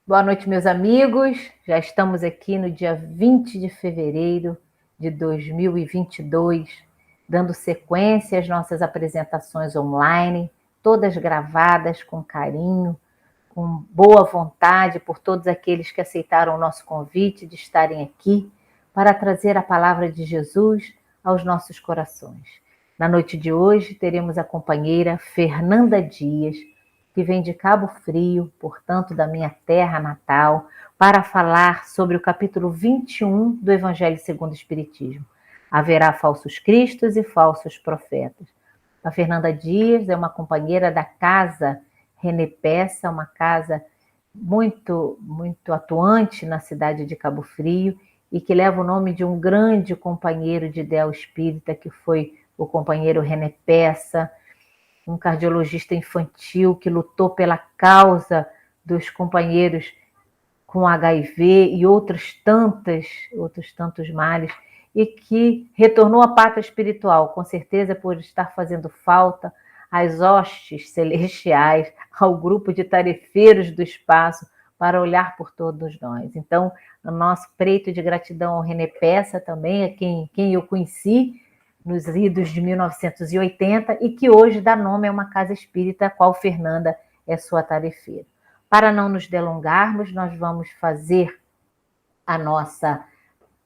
Boa noite, meus amigos. Já estamos aqui no dia 20 de fevereiro de 2022, dando sequência às nossas apresentações online, todas gravadas com carinho, com boa vontade por todos aqueles que aceitaram o nosso convite de estarem aqui para trazer a palavra de Jesus aos nossos corações. Na noite de hoje, teremos a companheira Fernanda Dias, que vem de Cabo Frio, portanto, da minha terra natal, para falar sobre o capítulo 21 do Evangelho segundo o Espiritismo. Haverá falsos cristos e falsos profetas. A Fernanda Dias é uma companheira da casa René Peça, uma casa muito atuante na cidade de Cabo Frio e que leva o nome de um grande companheiro de ideal espírita, que foi o companheiro René Peça, um cardiologista infantil que lutou pela causa dos companheiros com HIV e outros tantos males, e que retornou à pátria espiritual, com certeza por estar fazendo falta às hostes celestiais, ao grupo de tarefeiros do espaço, para olhar por todos nós. Então, o nosso preito de gratidão ao René Peça também, a quem eu conheci nos idos de 1980 e que hoje dá nome a uma casa espírita, a qual Fernanda é sua tarefeira. Para não nos delongarmos, nós vamos fazer a nossa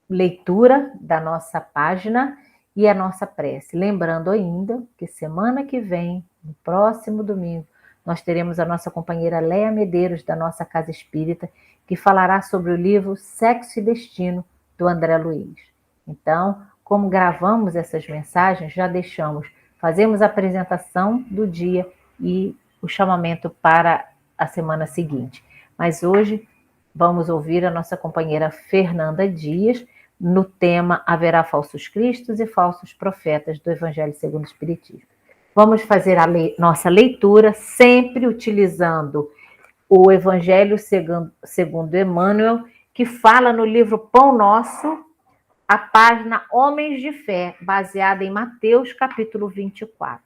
leitura da nossa página e a nossa prece. Lembrando ainda que semana que vem, no próximo domingo, nós teremos a nossa companheira Léa Medeiros, da nossa Casa Espírita, que falará sobre o livro Sexo e Destino, do André Luiz. Então, como gravamos essas mensagens, já fazemos a apresentação do dia e o chamamento para a semana seguinte. Mas hoje vamos ouvir a nossa companheira Fernanda Dias no tema Haverá falsos cristos e falsos profetas do Evangelho segundo o Espiritismo. Vamos fazer nossa leitura sempre utilizando o Evangelho segundo Emmanuel, que fala no livro Pão Nosso, a página Homens de Fé, baseada em Mateus, capítulo 24.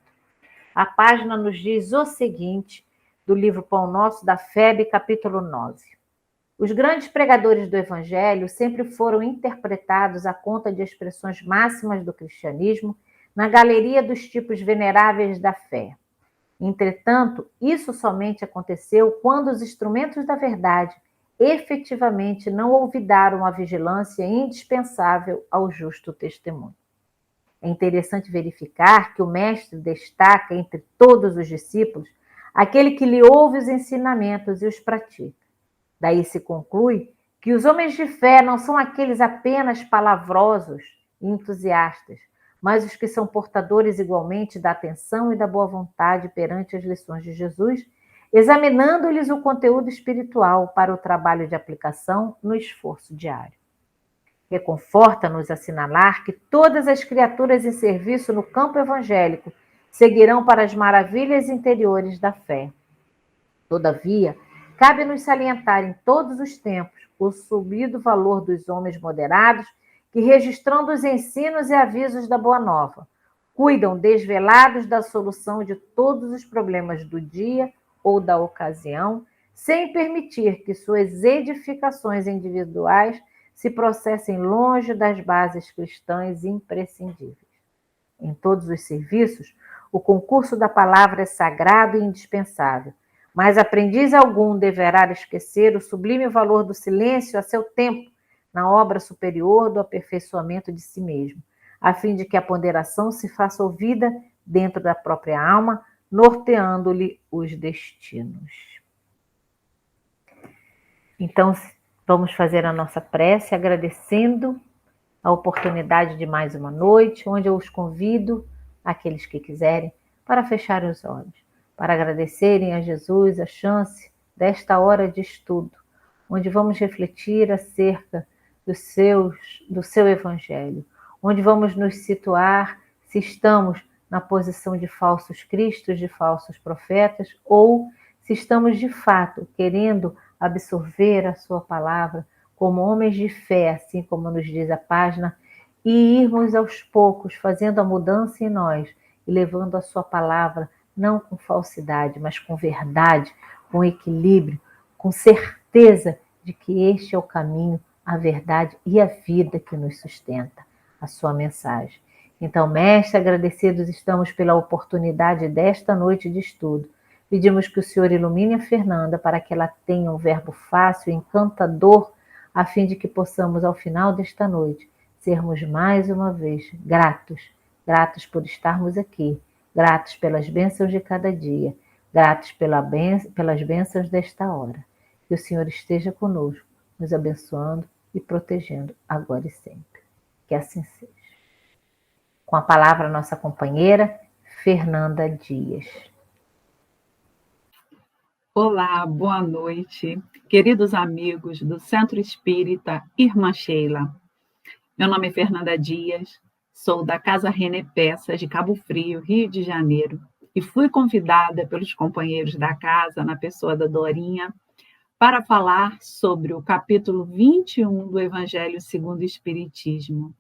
A página nos diz o seguinte, do livro Pão Nosso, da FEB, capítulo 9. Os grandes pregadores do Evangelho sempre foram interpretados à conta de expressões máximas do cristianismo na galeria dos tipos veneráveis da fé. Entretanto, isso somente aconteceu quando os instrumentos da verdade efetivamente não olvidaram a vigilância indispensável ao justo testemunho. É interessante verificar que o Mestre destaca entre todos os discípulos aquele que lhe ouve os ensinamentos e os pratica. Daí se conclui que os homens de fé não são aqueles apenas palavrosos e entusiastas, mas os que são portadores igualmente da atenção e da boa vontade perante as lições de Jesus, examinando-lhes o conteúdo espiritual para o trabalho de aplicação no esforço diário. Reconforta-nos assinalar que todas as criaturas em serviço no campo evangélico seguirão para as maravilhas interiores da fé. Todavia, cabe-nos salientar em todos os tempos o subido valor dos homens moderados que, registrando os ensinos e avisos da Boa Nova, cuidam desvelados da solução de todos os problemas do dia ou da ocasião, sem permitir que suas edificações individuais se processem longe das bases cristãs imprescindíveis. Em todos os serviços, o concurso da palavra é sagrado e indispensável, mas aprendiz algum deverá esquecer o sublime valor do silêncio a seu tempo na obra superior do aperfeiçoamento de si mesmo, a fim de que a ponderação se faça ouvida dentro da própria alma, norteando-lhe os destinos. Então, vamos fazer a nossa prece agradecendo a oportunidade de mais uma noite, onde eu os convido, aqueles que quiserem, para fechar os olhos, para agradecerem a Jesus a chance desta hora de estudo, onde vamos refletir acerca do seu Evangelho, onde vamos nos situar se estamos na posição de falsos cristos, de falsos profetas, ou se estamos de fato querendo absorver a sua palavra como homens de fé, assim como nos diz a página, e irmos aos poucos fazendo a mudança em nós e levando a sua palavra não com falsidade, mas com verdade, com equilíbrio, com certeza certeza de que este é o caminho, a verdade e a vida que nos sustenta, a sua mensagem. Então, mestre, agradecidos estamos pela oportunidade desta noite de estudo. Pedimos que o Senhor ilumine a Fernanda para que ela tenha um verbo fácil e encantador, a fim de que possamos, ao final desta noite, sermos mais uma vez gratos, gratos por estarmos aqui, gratos pelas bênçãos de cada dia, gratos pelas bênçãos desta hora. Que o Senhor esteja conosco, nos abençoando e protegendo agora e sempre. Que assim seja. Com a palavra, nossa companheira, Fernanda Dias. Olá, boa noite, queridos amigos do Centro Espírita Irmã Sheila. Meu nome é Fernanda Dias, sou da Casa René Peças, de Cabo Frio, Rio de Janeiro, e fui convidada pelos companheiros da casa, na pessoa da Dorinha, para falar sobre o capítulo 21 do Evangelho segundo o Espiritismo,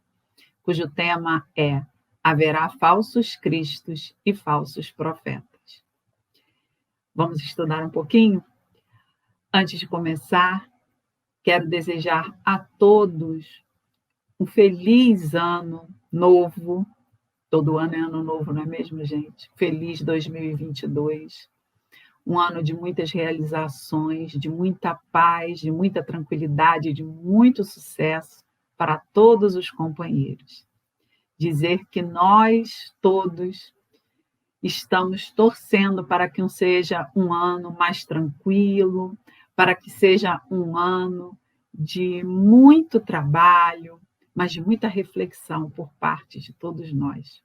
cujo tema é Haverá falsos cristos e falsos profetas. Vamos estudar um pouquinho? Antes de começar, quero desejar a todos um feliz ano novo. Todo ano é ano novo, não é mesmo, gente? Feliz 2022. Um ano de muitas realizações, de muita paz, de muita tranquilidade, de muito sucesso para todos os companheiros. Dizer que nós todos estamos torcendo para que seja um ano mais tranquilo, para que seja um ano de muito trabalho, mas de muita reflexão por parte de todos nós,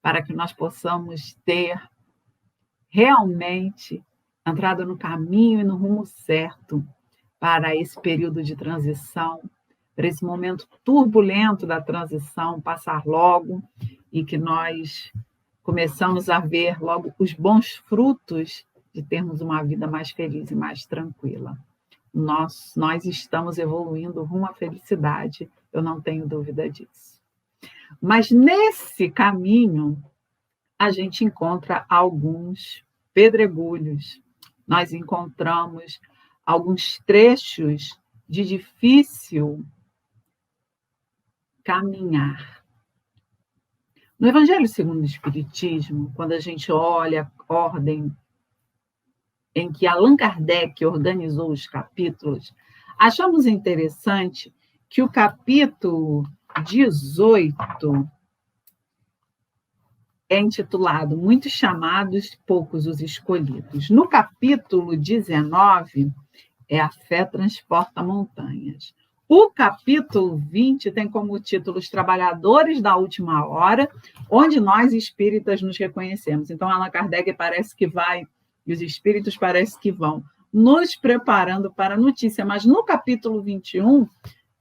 para que nós possamos ter realmente entrado no caminho e no rumo certo para esse período de transição, para esse momento turbulento da transição passar logo e que nós começamos a ver logo os bons frutos de termos uma vida mais feliz e mais tranquila. Nós estamos evoluindo rumo à felicidade, eu não tenho dúvida disso. Mas nesse caminho, a gente encontra alguns pedregulhos, nós encontramos alguns trechos de difícil caminhar. No Evangelho segundo o Espiritismo, quando a gente olha a ordem em que Allan Kardec organizou os capítulos, achamos interessante que o capítulo 18 é intitulado Muitos Chamados, Poucos os Escolhidos. No capítulo 19, é A Fé Transporta Montanhas. O capítulo 20 tem como título Os Trabalhadores da Última Hora, onde nós espíritas nos reconhecemos. Então, Allan Kardec parece que vai, e os espíritos parece que vão, nos preparando para a notícia. Mas no capítulo 21,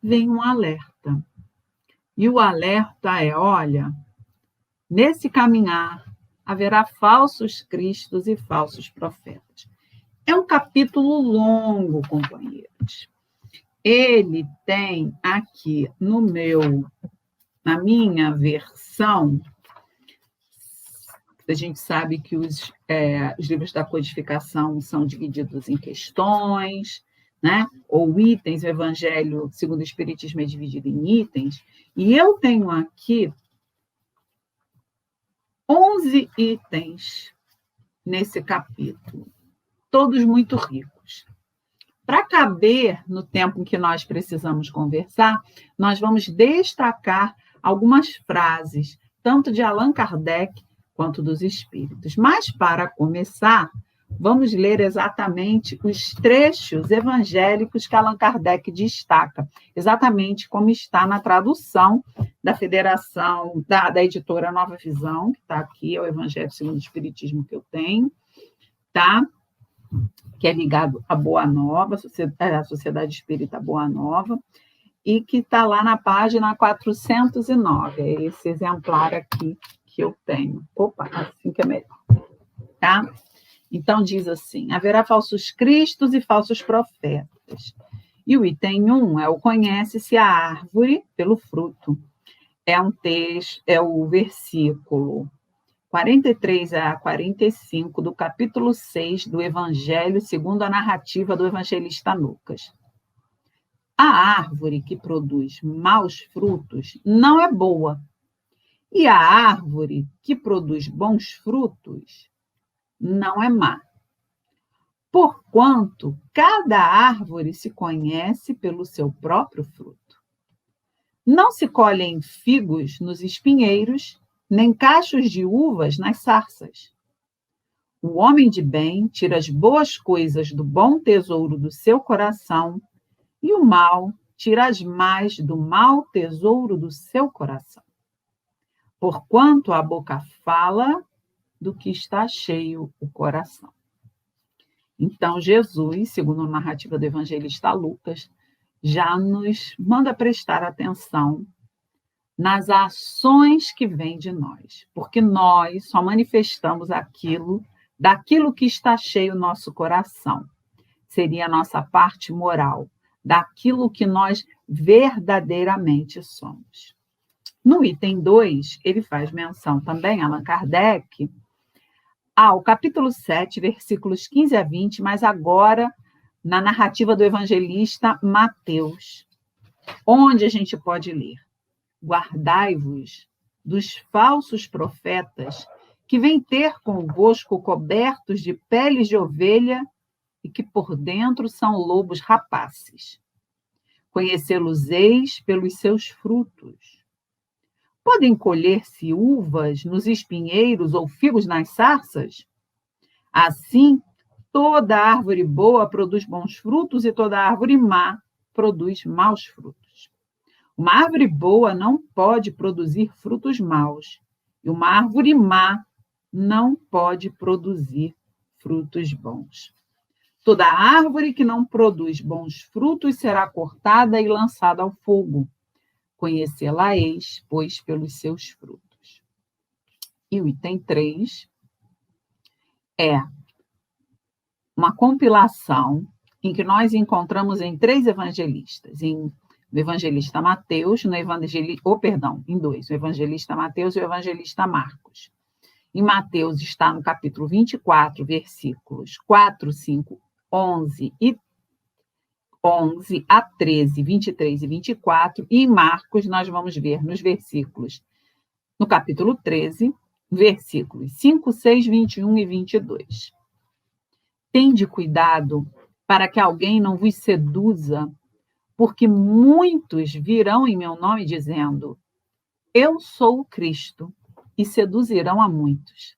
vem um alerta. E o alerta é, olha, nesse caminhar haverá falsos cristos e falsos profetas. É um capítulo longo, companheiros. Ele tem aqui na minha versão, a gente sabe que os livros da codificação são divididos em questões, né? Ou itens, o Evangelho segundo o Espiritismo é dividido em itens, e eu tenho aqui 11 itens nesse capítulo, todos muito ricos. Para caber no tempo em que nós precisamos conversar, nós vamos destacar algumas frases, tanto de Allan Kardec quanto dos espíritos. Mas, para começar, vamos ler exatamente os trechos evangélicos que Allan Kardec destaca, exatamente como está na tradução da Federação, da editora Nova Visão, que está aqui, é o Evangelho segundo o Espiritismo que eu tenho, tá? Que é ligado à Boa Nova, a Sociedade Espírita Boa Nova, e que está lá na página 409. É esse exemplar aqui que eu tenho. Opa, assim que é melhor. Tá? Então, diz assim, haverá falsos cristos e falsos profetas. E o item 1 é o conhece-se a árvore pelo fruto. É um texto, é o versículo 43 a 45 do capítulo 6 do Evangelho segundo a narrativa do evangelista Lucas. A árvore que produz maus frutos não é boa, e a árvore que produz bons frutos não é má. Porquanto cada árvore se conhece pelo seu próprio fruto. Não se colhem figos nos espinheiros, nem cachos de uvas nas sarças. O homem de bem tira as boas coisas do bom tesouro do seu coração, e o mal tira as más do mau tesouro do seu coração. Porquanto a boca fala do que está cheio o coração. Então, Jesus, segundo a narrativa do evangelista Lucas, já nos manda prestar atenção nas ações que vêm de nós, porque nós só manifestamos daquilo que está cheio o nosso coração. Seria a nossa parte moral, daquilo que nós verdadeiramente somos. No item 2, ele faz menção também, Allan Kardec, ao capítulo 7, versículos 15 a 20, mas agora na narrativa do evangelista Mateus, onde a gente pode ler: guardai-vos dos falsos profetas que vêm ter convosco cobertos de peles de ovelha e que por dentro são lobos rapaces. Conhecê-los-eis pelos seus frutos. Podem colher-se uvas nos espinheiros ou figos nas sarças? Assim, toda árvore boa produz bons frutos e toda árvore má produz maus frutos. Uma árvore boa não pode produzir frutos maus, e uma árvore má não pode produzir frutos bons. Toda árvore que não produz bons frutos será cortada e lançada ao fogo. Conhecê-la-eis, pois, pelos seus frutos. E o item 3 é uma compilação em que nós encontramos em 3 evangelistas, no evangelista Mateus, em 2, o evangelista Mateus e o evangelista Marcos. Em Mateus está no capítulo 24, versículos 4, 5, 11 a 13, 23 e 24, e em Marcos nós vamos ver no capítulo 13, versículos 5, 6, 21 e 22. Tende cuidado para que alguém não vos seduza, porque muitos virão em meu nome dizendo: eu sou o Cristo, e seduzirão a muitos.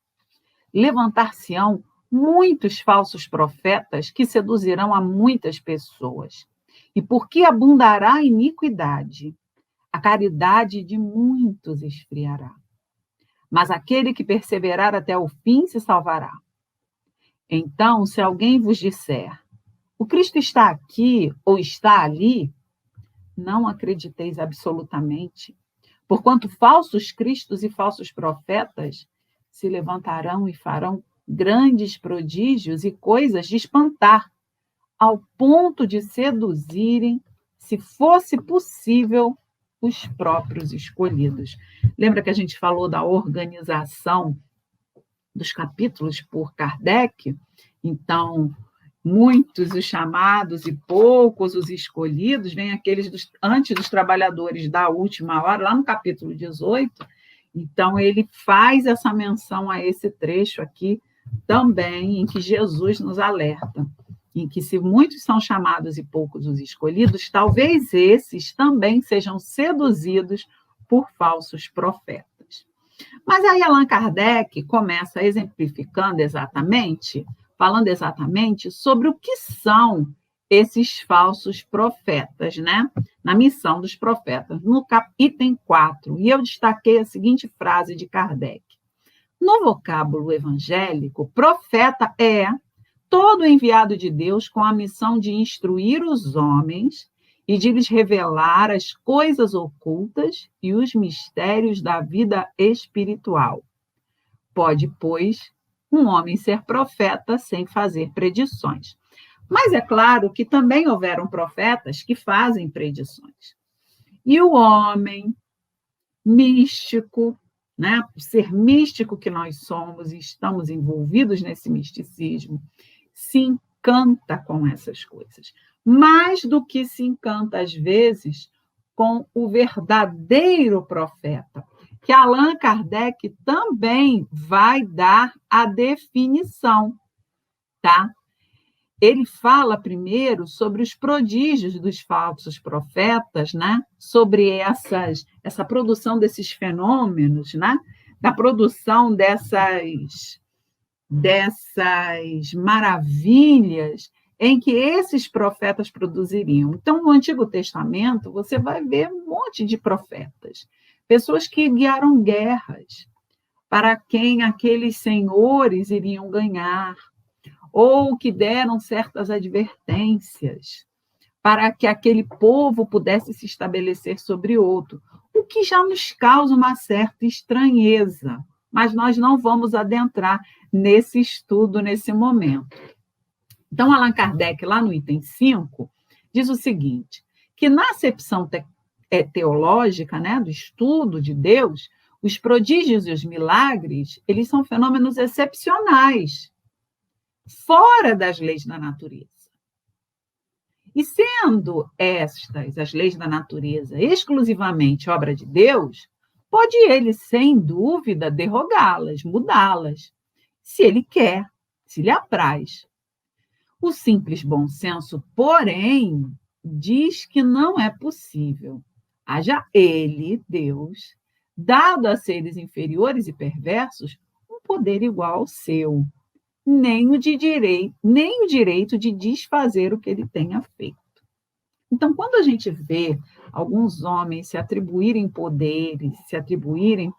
Levantar-se-ão muitos falsos profetas que seduzirão a muitas pessoas. E porque abundará a iniquidade, a caridade de muitos esfriará. Mas aquele que perseverar até o fim se salvará. Então, se alguém vos disser: o Cristo está aqui ou está ali, não acrediteis absolutamente, porquanto falsos cristos e falsos profetas se levantarão e farão grandes prodígios e coisas de espantar, ao ponto de seduzirem, se fosse possível, os próprios escolhidos. Lembra que a gente falou da organização dos capítulos por Kardec? Então, muitos os chamados e poucos os escolhidos, vem aqueles antes dos trabalhadores da última hora, lá no capítulo 18. Então, ele faz essa menção a esse trecho aqui também, em que Jesus nos alerta, em que se muitos são chamados e poucos os escolhidos, talvez esses também sejam seduzidos por falsos profetas. Mas aí Allan Kardec começa exemplificando falando exatamente sobre o que são esses falsos profetas, né? Na missão dos profetas, no item 4. E eu destaquei a seguinte frase de Kardec: no vocábulo evangélico, profeta é todo enviado de Deus com a missão de instruir os homens e de lhes revelar as coisas ocultas e os mistérios da vida espiritual. Pode, pois, um homem ser profeta sem fazer predições. Mas é claro que também houveram profetas que fazem predições. E o homem místico, né? O ser místico que nós somos e estamos envolvidos nesse misticismo, se encanta com essas coisas. Mais do que se encanta, às vezes, com o verdadeiro profeta, que Allan Kardec também vai dar a definição, tá? Ele fala primeiro sobre os prodígios dos falsos profetas, né? Sobre essa produção desses fenômenos, né? Da produção dessas maravilhas em que esses profetas produziriam. Então, no Antigo Testamento, você vai ver um monte de profetas, pessoas que guiaram guerras, para quem aqueles senhores iriam ganhar, ou que deram certas advertências para que aquele povo pudesse se estabelecer sobre outro, o que já nos causa uma certa estranheza, mas nós não vamos adentrar nesse estudo nesse momento. Então, Allan Kardec, lá no item 5, diz o seguinte, que na acepção teológica, né, do estudo de Deus, os prodígios e os milagres, eles são fenômenos excepcionais, fora das leis da natureza. E sendo estas, as leis da natureza, exclusivamente obra de Deus, pode ele, sem dúvida, derrogá-las, mudá-las, se ele quer, se lhe apraz. O simples bom senso, porém, diz que não é possível. Haja ele, Deus, dado a seres inferiores e perversos, um poder igual ao seu, nem o direito de desfazer o que ele tenha feito. Então, quando a gente vê alguns homens se atribuírem poderes, se atribuírem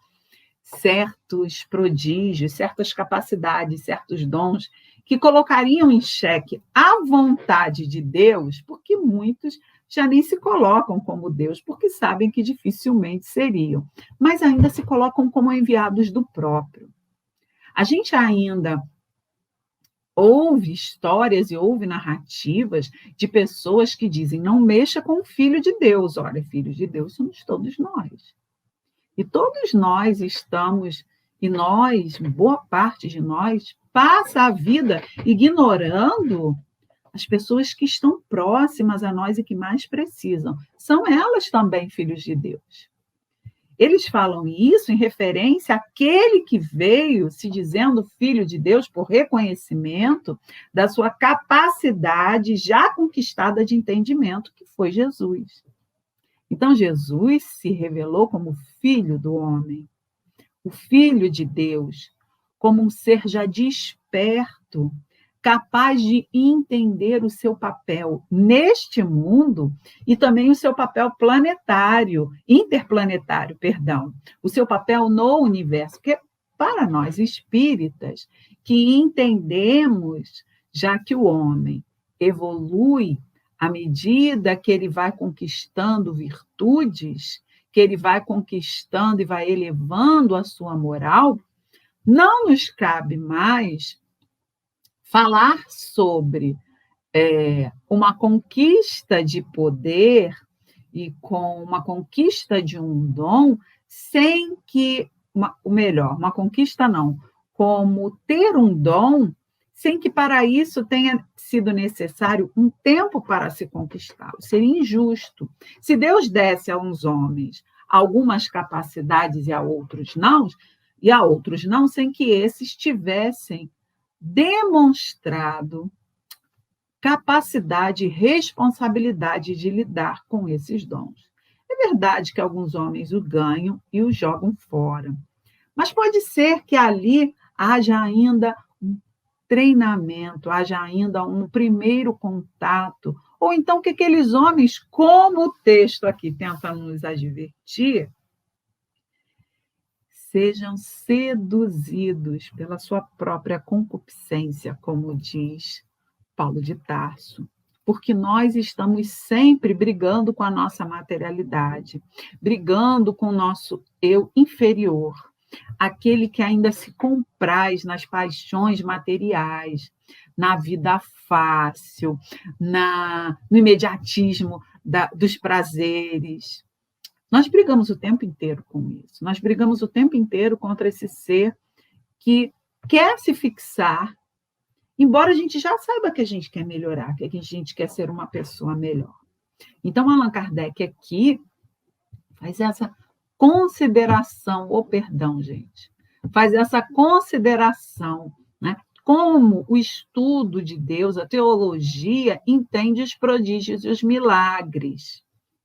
certos prodígios, certas capacidades, certos dons, que colocariam em xeque a vontade de Deus, porque muitos já nem se colocam como Deus, porque sabem que dificilmente seriam, mas ainda se colocam como enviados do próprio. A gente ainda ouve histórias e ouve narrativas de pessoas que dizem, não mexa com o Filho de Deus. Olha, filhos de Deus somos todos nós. E todos nós estamos, e nós, boa parte de nós, passa a vida ignorando as pessoas que estão próximas a nós e que mais precisam. São elas também filhos de Deus. Eles falam isso em referência àquele que veio se dizendo filho de Deus por reconhecimento da sua capacidade já conquistada de entendimento, que foi Jesus. Então, Jesus se revelou como filho do homem, o filho de Deus, como um ser já desperto, capaz de entender o seu papel neste mundo e também o seu papel interplanetário, o seu papel no universo, porque para nós espíritas, que entendemos, já que o homem evolui à medida que ele vai conquistando virtudes, que ele vai conquistando e vai elevando a sua moral, não nos cabe mais falar sobre uma conquista de poder e com uma conquista de um dom, sem que, uma conquista não, como ter um dom, sem que para isso tenha sido necessário um tempo para se conquistá-lo. Seria injusto. Se Deus desse a uns homens algumas capacidades e a outros não, sem que esses tivessem demonstrado capacidade e responsabilidade de lidar com esses dons. É verdade que alguns homens o ganham e o jogam fora, mas pode ser que ali haja ainda um treinamento, haja ainda um primeiro contato, ou então que aqueles homens, como o texto aqui tenta nos advertir, sejam seduzidos pela sua própria concupiscência, como diz Paulo de Tarso, porque nós estamos sempre brigando com a nossa materialidade, brigando com o nosso eu inferior, aquele que ainda se compraz nas paixões materiais, na vida fácil, no imediatismo dos prazeres. Nós brigamos o tempo inteiro com isso. Nós brigamos o tempo inteiro contra esse ser que quer se fixar, embora a gente já saiba que a gente quer melhorar, que a gente quer ser uma pessoa melhor. Então, Allan Kardec aqui faz essa consideração, perdão, gente, faz essa consideração, né? Como o estudo de Deus, a teologia, entende os prodígios e os milagres,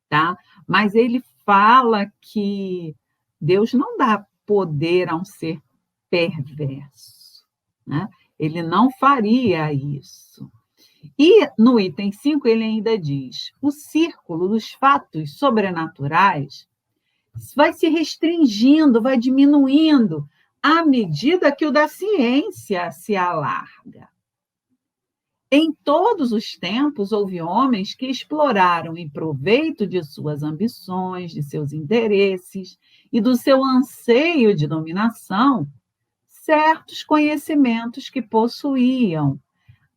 tá? Mas ele fala que Deus não dá poder a um ser perverso, né? Ele não faria isso. E no item 5 ele ainda diz: o círculo dos fatos sobrenaturais vai se restringindo, vai diminuindo à medida que o da ciência se alarga. Em todos os tempos, houve homens que exploraram em proveito de suas ambições, de seus interesses e do seu anseio de dominação, certos conhecimentos que possuíam,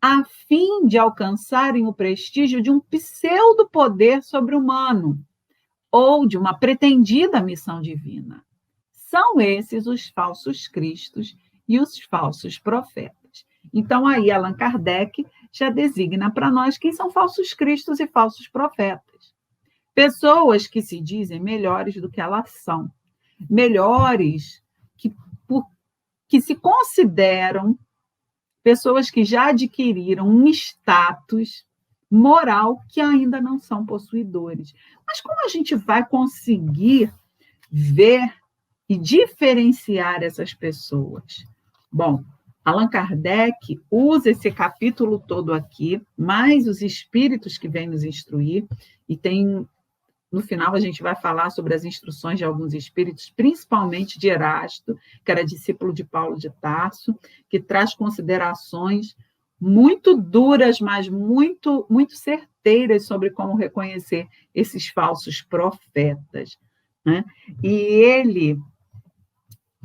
a fim de alcançarem o prestígio de um pseudo-poder sobre-humano ou de uma pretendida missão divina. São esses os falsos cristos e os falsos profetas. Então, aí, Allan Kardec já designa para nós quem são falsos cristos e falsos profetas. Pessoas que se dizem melhores do que elas são, melhores que se consideram pessoas que já adquiriram um status moral que ainda não são possuidores. Mas como a gente vai conseguir ver e diferenciar essas pessoas? Bom, Allan Kardec usa esse capítulo todo aqui, mais os espíritos que vêm nos instruir, e tem, no final a gente vai falar sobre as instruções de alguns espíritos, principalmente de Erasto, que era discípulo de Paulo de Tarso, que traz considerações muito duras, mas muito, muito certeiras sobre como reconhecer esses falsos profetas, né? E ele,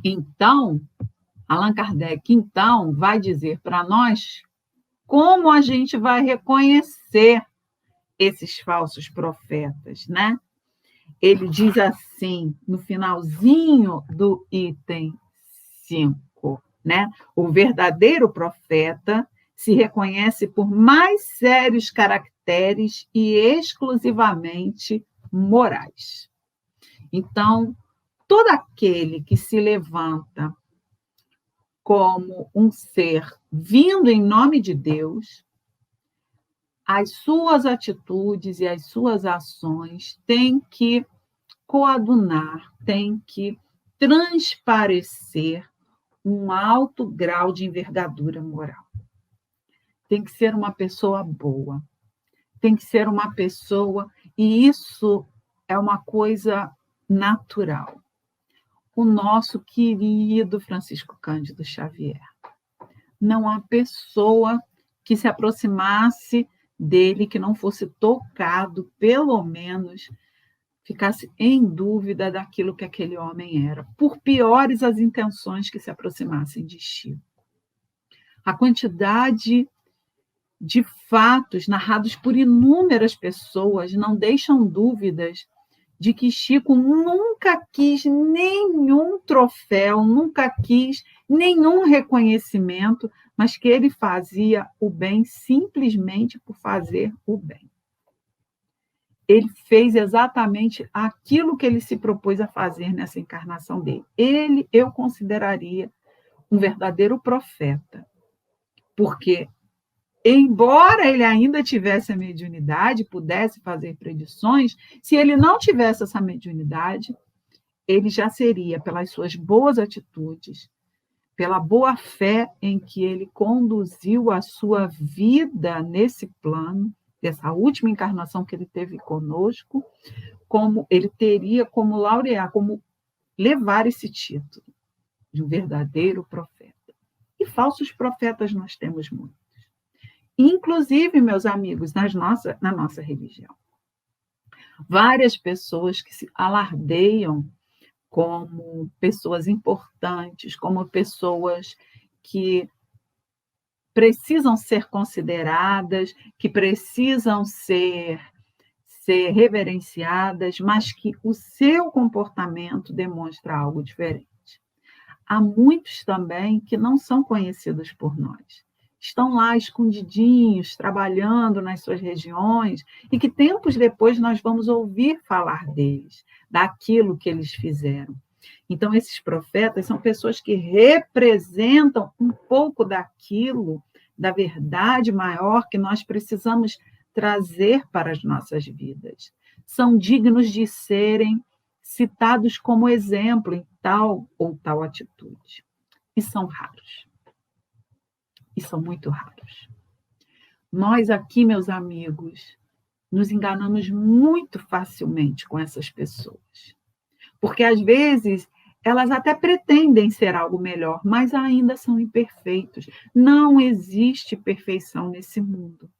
então, Allan Kardec, então, vai dizer para nós como a gente vai reconhecer esses falsos profetas, né? Ele diz assim, no finalzinho do item 5, né? O verdadeiro profeta se reconhece por mais sérios caracteres e exclusivamente morais. Então, todo aquele que se levanta como um ser vindo em nome de Deus, as suas atitudes e as suas ações têm que coadunar, têm que transparecer um alto grau de envergadura moral. Tem que ser uma pessoa boa, tem que ser uma pessoa, e isso é uma coisa natural. O nosso querido Francisco Cândido Xavier. Não há pessoa que se aproximasse dele que não fosse tocado, pelo menos, ficasse em dúvida daquilo que aquele homem era, por piores as intenções que se aproximassem de Chico. A quantidade de fatos narrados por inúmeras pessoas não deixam dúvidas de que Chico nunca quis nenhum troféu, nunca quis nenhum reconhecimento, mas que ele fazia o bem simplesmente por fazer o bem. Ele fez exatamente aquilo que ele se propôs a fazer nessa encarnação dele. Ele, eu consideraria um verdadeiro profeta, porque embora ele ainda tivesse a mediunidade, pudesse fazer predições, se ele não tivesse essa mediunidade, ele já seria, pelas suas boas atitudes, pela boa fé em que ele conduziu a sua vida nesse plano, dessa última encarnação que ele teve conosco, como ele teria como laurear, como levar esse título de um verdadeiro profeta. E falsos profetas nós temos muitos. Inclusive, meus amigos, na nossa religião. Várias pessoas que se alardeiam como pessoas importantes, como pessoas que precisam ser consideradas, que precisam ser ser reverenciadas, mas que o seu comportamento demonstra algo diferente. Há muitos também que não são conhecidos por nós. Estão lá escondidinhos, trabalhando nas suas regiões, e que tempos depois nós vamos ouvir falar deles, daquilo que eles fizeram. Então, esses profetas são pessoas que representam um pouco daquilo, da verdade maior que nós precisamos trazer para as nossas vidas. São dignos de serem citados como exemplo em tal ou tal atitude. E são raros. E são muito raros. Nós aqui, meus amigos, nos enganamos muito facilmente com essas pessoas. Porque, às vezes, elas até pretendem ser algo melhor, mas ainda são imperfeitos. Não existe perfeição nesse mundo.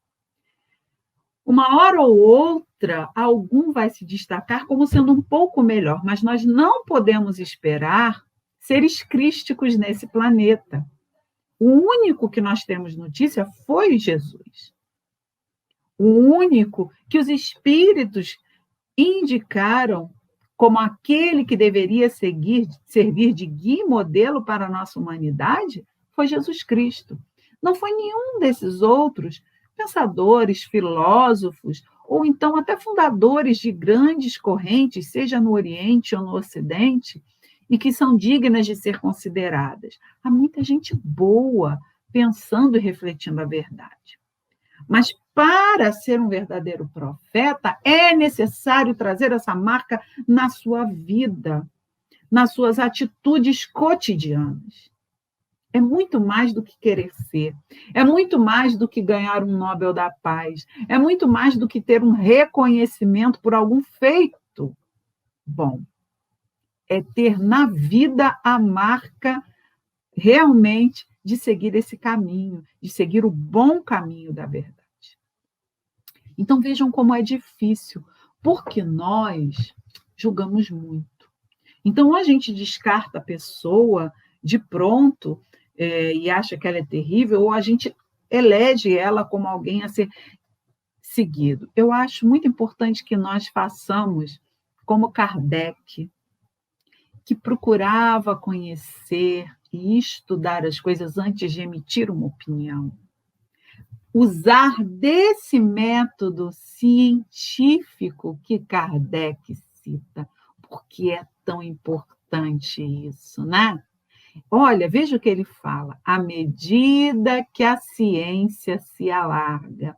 Uma hora ou outra, algum vai se destacar como sendo um pouco melhor, mas nós não podemos esperar seres crísticos nesse planeta. O único que nós temos notícia foi Jesus. O único que os espíritos indicaram como aquele que deveria servir de guia e modelo para a nossa humanidade foi Jesus Cristo. Não foi nenhum desses outros pensadores, filósofos, ou então até fundadores de grandes correntes, seja no Oriente ou no Ocidente, e que são dignas de ser consideradas. Há muita gente boa pensando e refletindo a verdade. Mas para ser um verdadeiro profeta, é necessário trazer essa marca na sua vida, nas suas atitudes cotidianas. É muito mais do que querer ser, é muito mais do que ganhar um Nobel da Paz, é muito mais do que ter um reconhecimento por algum feito bom. É ter na vida a marca realmente de seguir esse caminho, de seguir o bom caminho da verdade. Então vejam como é difícil, porque nós julgamos muito. Então, ou a gente descarta a pessoa de pronto e acha que ela é terrível, ou a gente elege ela como alguém a ser seguido. Eu acho muito importante que nós façamos como Kardec, que procurava conhecer e estudar as coisas antes de emitir uma opinião. Usar desse método científico que Kardec cita, porque é tão importante isso, né? Olha, veja o que ele fala. À medida que a ciência se alarga,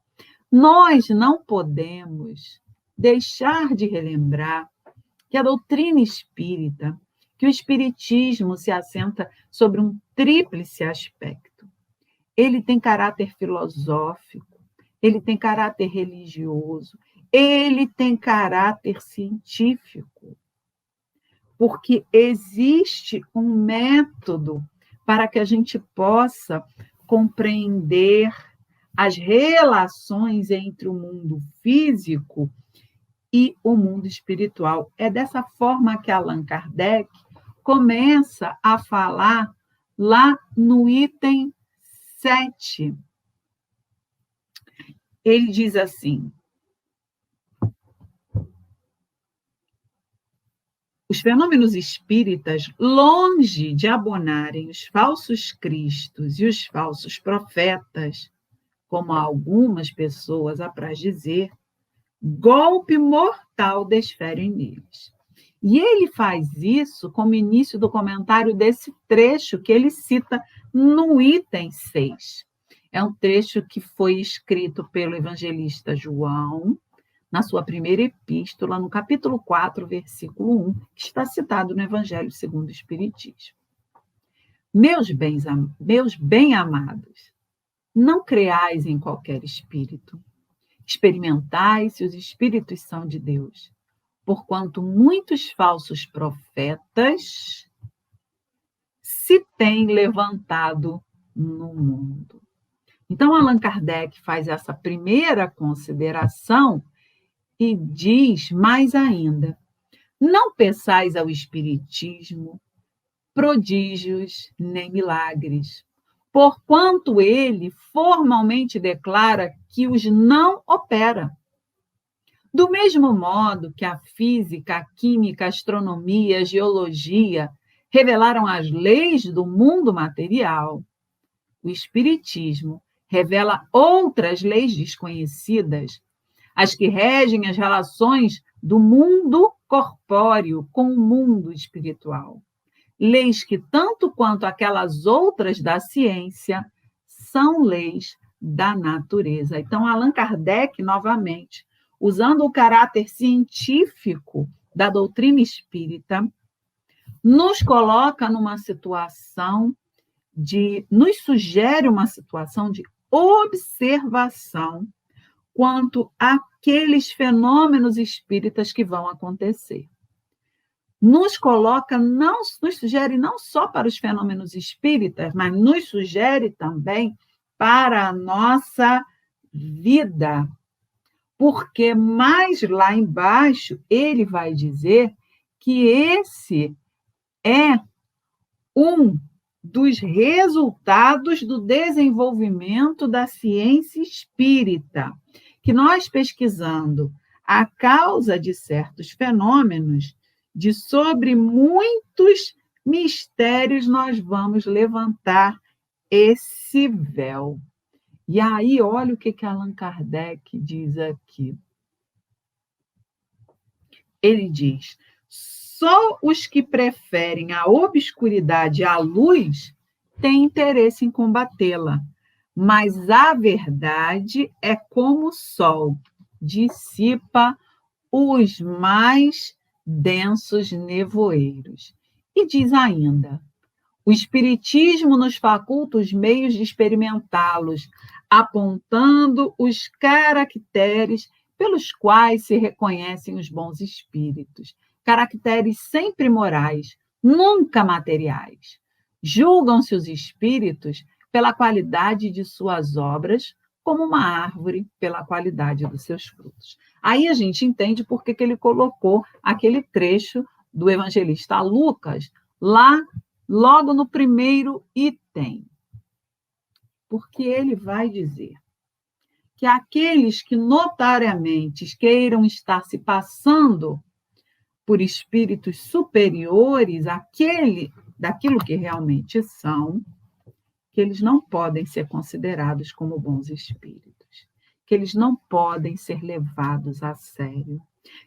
nós não podemos deixar de relembrar que a doutrina espírita, que o espiritismo se assenta sobre um tríplice aspecto. Ele tem caráter filosófico, ele tem caráter religioso, ele tem caráter científico. Porque existe um método para que a gente possa compreender as relações entre o mundo físico e o mundo espiritual. É dessa forma que Allan Kardec começa a falar lá no item 7. Ele diz assim: os fenômenos espíritas, longe de abonarem os falsos cristos e os falsos profetas, como algumas pessoas apraz dizer, golpe mortal desferem neles. E ele faz isso como início do comentário desse trecho que ele cita no item 6. É um trecho que foi escrito pelo evangelista João, na sua primeira epístola, no capítulo 4, versículo 1, que está citado no Evangelho segundo o Espiritismo. Meus bem-amados, não creais em qualquer espírito. Experimentai se os espíritos são de Deus, porquanto muitos falsos profetas se têm levantado no mundo. Então, Allan Kardec faz essa primeira consideração e diz mais ainda: não peçais ao espiritismo prodígios nem milagres, porquanto ele formalmente declara que os não opera. Do mesmo modo que a física, a química, a astronomia, a geologia revelaram as leis do mundo material, o Espiritismo revela outras leis desconhecidas, as que regem as relações do mundo corpóreo com o mundo espiritual. Leis que, tanto quanto aquelas outras da ciência, são leis da natureza. Então, Allan Kardec, novamente, usando o caráter científico da doutrina espírita, nos coloca numa situação nos sugere uma situação de observação quanto àqueles fenômenos espíritas que vão acontecer. Nos sugere não só para os fenômenos espíritas, mas nos sugere também para a nossa vida. Porque mais lá embaixo ele vai dizer que esse é um dos resultados do desenvolvimento da ciência espírita, que nós pesquisando a causa de certos fenômenos, de sobre muitos mistérios, nós vamos levantar esse véu. E aí, olha o que Allan Kardec diz aqui. Ele diz: só os que preferem a obscuridade à luz têm interesse em combatê-la, mas a verdade é como o sol, dissipa os mais densos nevoeiros. E diz ainda: o Espiritismo nos faculta os meios de experimentá-los, apontando os caracteres pelos quais se reconhecem os bons espíritos. Caracteres sempre morais, nunca materiais. Julgam-se os espíritos pela qualidade de suas obras, como uma árvore pela qualidade dos seus frutos. Aí a gente entende por que ele colocou aquele trecho do evangelista Lucas lá, logo no primeiro item. Porque ele vai dizer que aqueles que notariamente queiram estar se passando por espíritos superiores daquilo que realmente são, que eles não podem ser considerados como bons espíritos, que eles não podem ser levados a sério,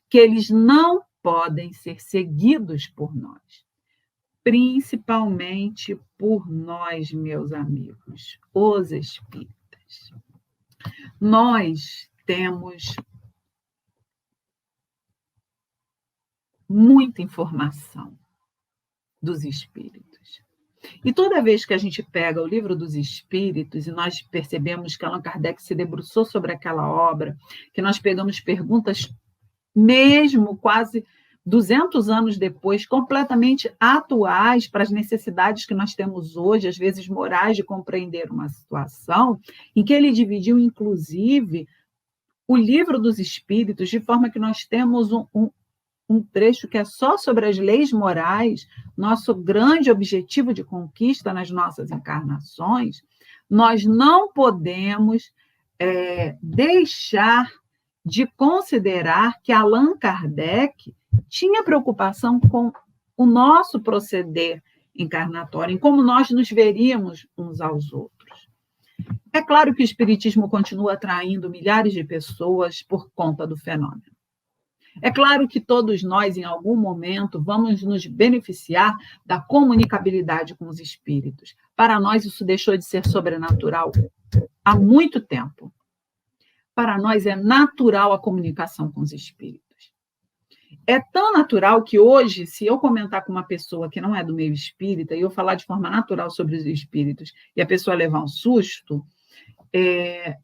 que eles não podem ser seguidos por nós, principalmente por nós, meus amigos, os espíritas. Nós temos muita informação dos espíritos. E toda vez que a gente pega o Livro dos Espíritos e nós percebemos que Allan Kardec se debruçou sobre aquela obra, que nós pegamos perguntas mesmo quase 200 anos depois, completamente atuais para as necessidades que nós temos hoje, às vezes morais, de compreender uma situação, em que ele dividiu, inclusive, o Livro dos Espíritos, de forma que nós temos um trecho que é só sobre as leis morais, nosso grande objetivo de conquista nas nossas encarnações. Nós não podemos deixar de considerar que Allan Kardec tinha preocupação com o nosso proceder encarnatório, em como nós nos veríamos uns aos outros. É claro que o Espiritismo continua atraindo milhares de pessoas por conta do fenômeno. É claro que todos nós, em algum momento, vamos nos beneficiar da comunicabilidade com os espíritos. Para nós, isso deixou de ser sobrenatural há muito tempo. Para nós, é natural a comunicação com os espíritos. É tão natural que hoje, se eu comentar com uma pessoa que não é do meio espírita, e eu falar de forma natural sobre os espíritos, e a pessoa levar um susto,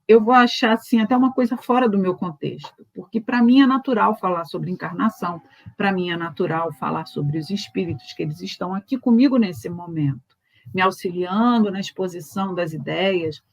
eu vou achar assim, até uma coisa fora do meu contexto, porque para mim é natural falar sobre encarnação, para mim é natural falar sobre os espíritos, que eles estão aqui comigo nesse momento, me auxiliando na exposição das ideias,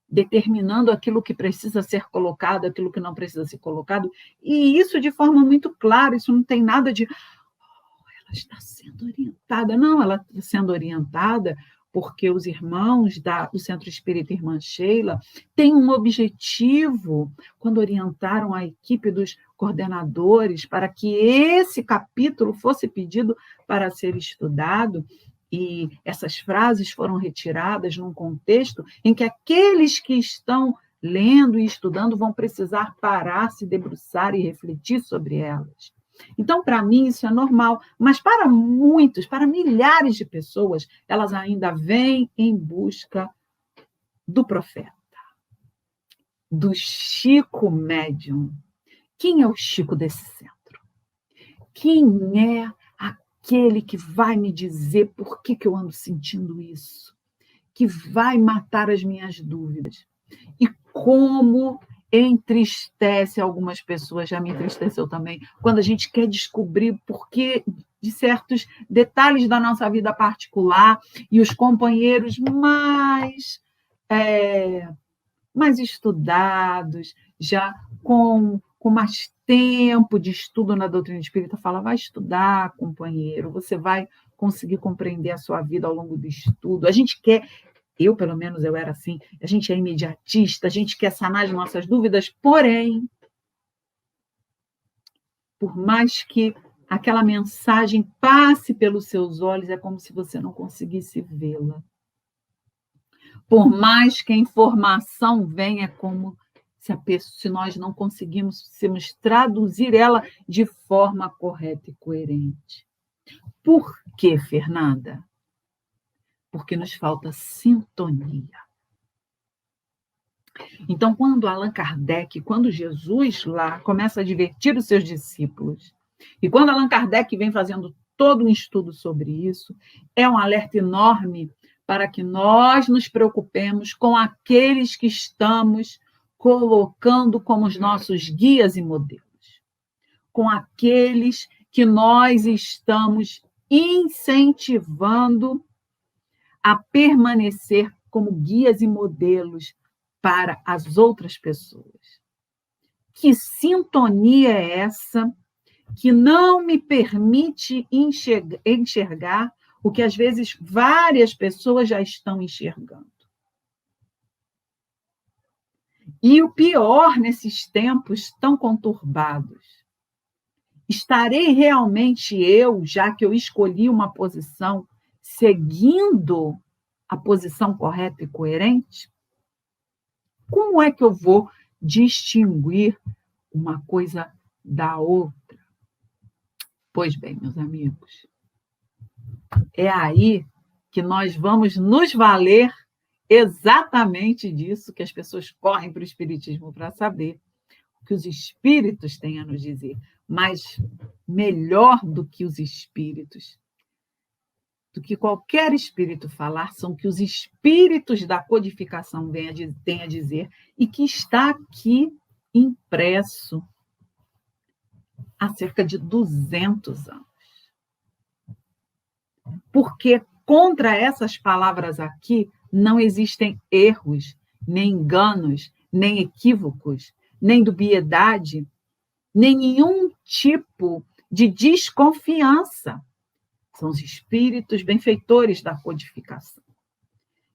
determinando aquilo que precisa ser colocado, aquilo que não precisa ser colocado, e isso de forma muito clara, isso não tem nada de ela está sendo orientada. Não, ela está sendo orientada porque os irmãos do Centro Espírita Irmã Sheila têm um objetivo quando orientaram a equipe dos coordenadores para que esse capítulo fosse pedido para ser estudado, e essas frases foram retiradas num contexto em que aqueles que estão lendo e estudando vão precisar parar, se debruçar e refletir sobre elas. Então, para mim, isso é normal, mas para muitos, para milhares de pessoas, elas ainda vêm em busca do profeta, do Chico médium. Quem é o Chico desse centro? Quem é aquele que vai me dizer por que eu ando sentindo isso? Que vai matar as minhas dúvidas? E como entristece algumas pessoas, já me entristeceu também, quando a gente quer descobrir por que de certos detalhes da nossa vida particular e os companheiros mais estudados, já com mais tempo de estudo na doutrina espírita, fala, vai estudar, companheiro, você vai conseguir compreender a sua vida ao longo do estudo. A gente quer, eu pelo menos eu era assim, a gente é imediatista, a gente quer sanar as nossas dúvidas, porém, por mais que aquela mensagem passe pelos seus olhos, é como se você não conseguisse vê-la. Por mais que a informação venha, é como se nós não conseguimos traduzir ela de forma correta e coerente. Por quê, Fernanda? Porque nos falta sintonia. Então, quando Allan Kardec, quando Jesus lá começa a divertir os seus discípulos, e quando Allan Kardec vem fazendo todo um estudo sobre isso, é um alerta enorme para que nós nos preocupemos com aqueles que estamos colocando como os nossos guias e modelos, com aqueles que nós estamos incentivando a permanecer como guias e modelos para as outras pessoas. Que sintonia é essa que não me permite enxergar o que às vezes várias pessoas já estão enxergando? E o pior nesses tempos tão conturbados, estarei realmente eu, já que eu escolhi uma posição, seguindo a posição correta e coerente? Como é que eu vou distinguir uma coisa da outra? Pois bem, meus amigos, é aí que nós vamos nos valer exatamente disso que as pessoas correm para o Espiritismo para saber, o que os espíritos têm a nos dizer. Mas melhor do que os espíritos, do que qualquer espírito falar, são que os espíritos da codificação têm a dizer, e que está aqui impresso há cerca de 200 anos. Porque contra essas palavras aqui não existem erros, nem enganos, nem equívocos, nem dubiedade, nem nenhum tipo de desconfiança. São os espíritos benfeitores da codificação,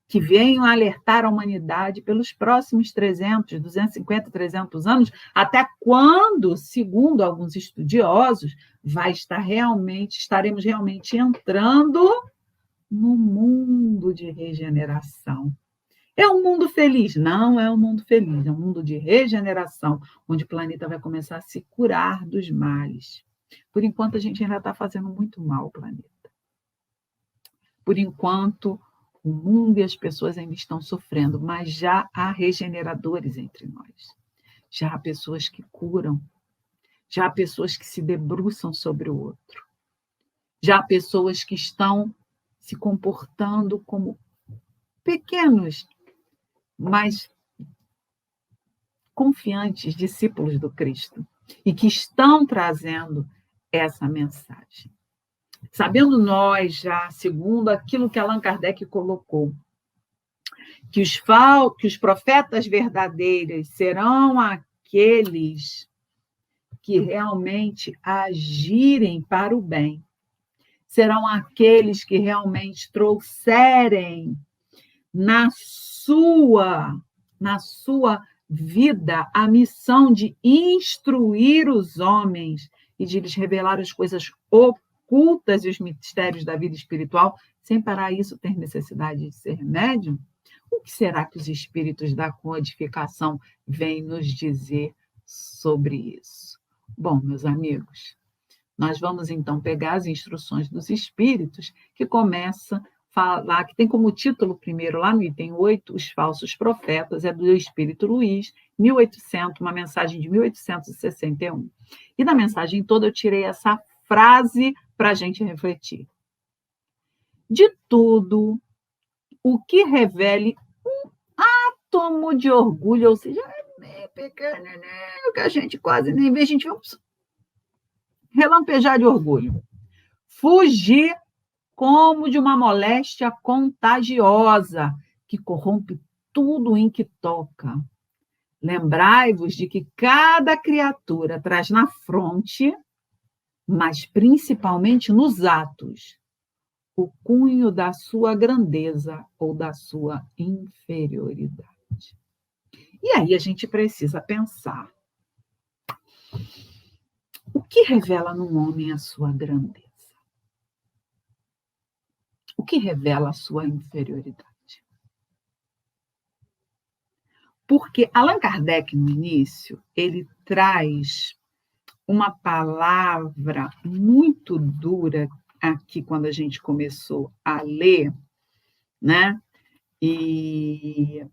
que venham alertar a humanidade pelos próximos 300, 250, 300 anos, até quando, segundo alguns estudiosos, estaremos realmente entrando no mundo de regeneração. É um mundo feliz? Não é um mundo feliz, é um mundo de regeneração, onde o planeta vai começar a se curar dos males. Por enquanto, a gente ainda está fazendo muito mal ao planeta. Por enquanto, o mundo e as pessoas ainda estão sofrendo, mas já há regeneradores entre nós. Já há pessoas que curam, já há pessoas que se debruçam sobre o outro, já há pessoas que estão se comportando como pequenos, mas confiantes discípulos do Cristo e que estão trazendo essa mensagem. Sabendo nós já, segundo aquilo que Allan Kardec colocou, que os profetas verdadeiros serão aqueles que realmente agirem para o bem, serão aqueles que realmente trouxerem na sua vida a missão de instruir os homens e de lhes revelar as coisas ocultas e os mistérios da vida espiritual, sem para isso ter necessidade de ser médium? O que será que os espíritos da codificação vêm nos dizer sobre isso? Bom, meus amigos, nós vamos então pegar as instruções dos espíritos, que começa a falar, que tem como título primeiro, lá no item 8, Os Falsos Profetas, é do Espírito Luiz, 1800, uma mensagem de 1861. E da mensagem toda eu tirei essa frase para a gente refletir. De tudo o que revele um átomo de orgulho, ou seja, é pequenininho, que a gente quase nem vê, a gente vê um relampejar de orgulho. Fugir como de uma moléstia contagiosa que corrompe tudo em que toca. Lembrai-vos de que cada criatura traz na fronte, mas principalmente nos atos, o cunho da sua grandeza ou da sua inferioridade. E aí a gente precisa pensar: o que revela num homem a sua grandeza? O que revela a sua inferioridade? Porque Allan Kardec, no início, ele traz uma palavra muito dura aqui quando a gente começou a ler, né? E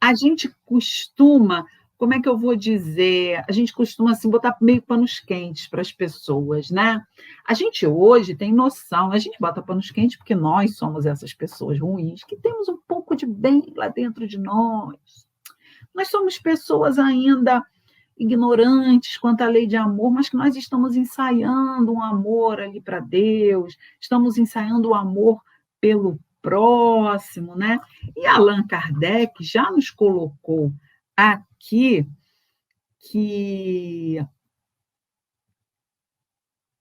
a gente costuma, como é que eu vou dizer? A gente costuma assim, botar meio panos quentes para as pessoas, né? A gente hoje tem noção, a gente bota panos quentes porque nós somos essas pessoas ruins, que temos um pouco de bem lá dentro de nós. Nós somos pessoas ainda ignorantes quanto à lei de amor, mas que nós estamos ensaiando um amor ali para Deus, estamos ensaiando o amor pelo próximo, né? E Allan Kardec já nos colocou aqui que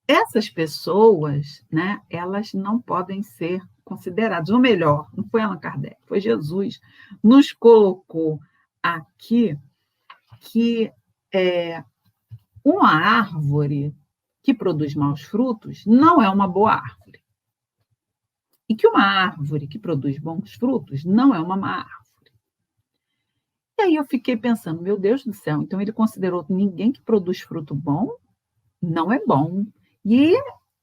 essas pessoas, né, elas não podem ser consideradas, ou melhor, não foi Allan Kardec, foi Jesus, nos colocou aqui que uma árvore que produz maus frutos não é uma boa árvore. E que uma árvore que produz bons frutos não é uma má árvore. E aí eu fiquei pensando, meu Deus do céu, então ele considerou que ninguém que produz fruto bom não é bom. E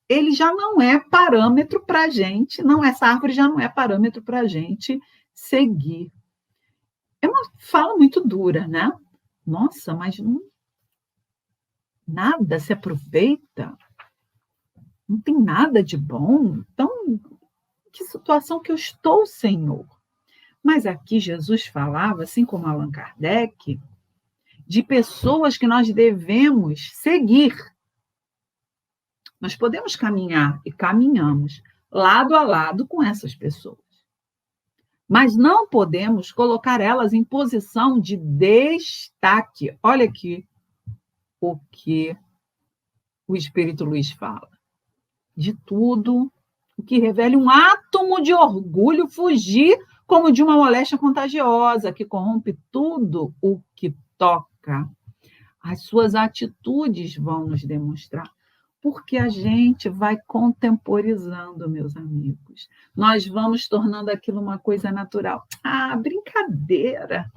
ele já não é parâmetro para a gente, essa árvore já não é parâmetro para a gente seguir. É uma fala muito dura, né? Nossa, mas nada se aproveita, não tem nada de bom. Então, que situação que eu estou, Senhor? Mas aqui Jesus falava, assim como Allan Kardec, de pessoas que nós devemos seguir. Nós podemos caminhar e caminhamos lado a lado com essas pessoas. Mas não podemos colocar elas em posição de destaque. Olha aqui o que o Espírito Luiz fala. De tudo o que revele um átomo de orgulho, fugir como de uma moléstia contagiosa que corrompe tudo o que toca. As suas atitudes vão nos demonstrar, porque a gente vai contemporizando, meus amigos. Nós vamos tornando aquilo uma coisa natural. Ah, brincadeira.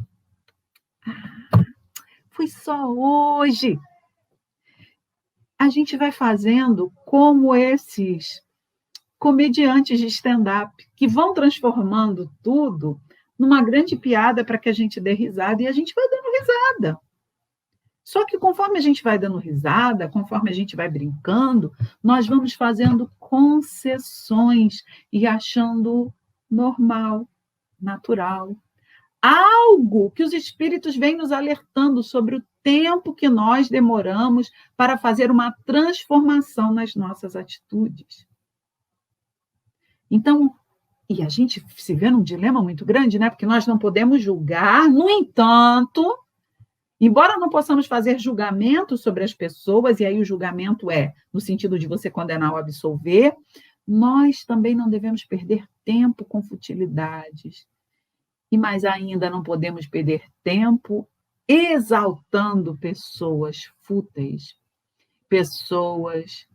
Foi só hoje. A gente vai fazendo como esses comediantes de stand-up, que vão transformando tudo numa grande piada para que a gente dê risada, e a gente vai dando risada. Só que conforme a gente vai dando risada, conforme a gente vai brincando, nós vamos fazendo concessões e achando normal, natural. Algo que os espíritos vêm nos alertando sobre o tempo que nós demoramos para fazer uma transformação nas nossas atitudes. Então, e a gente se vê num dilema muito grande, né? Porque nós não podemos julgar, no entanto, Embora não possamos fazer julgamento sobre as pessoas, e aí o julgamento é no sentido de você condenar ou absolver, nós também não devemos perder tempo com futilidades. E mais ainda, não podemos perder tempo exaltando pessoas fúteis, pessoas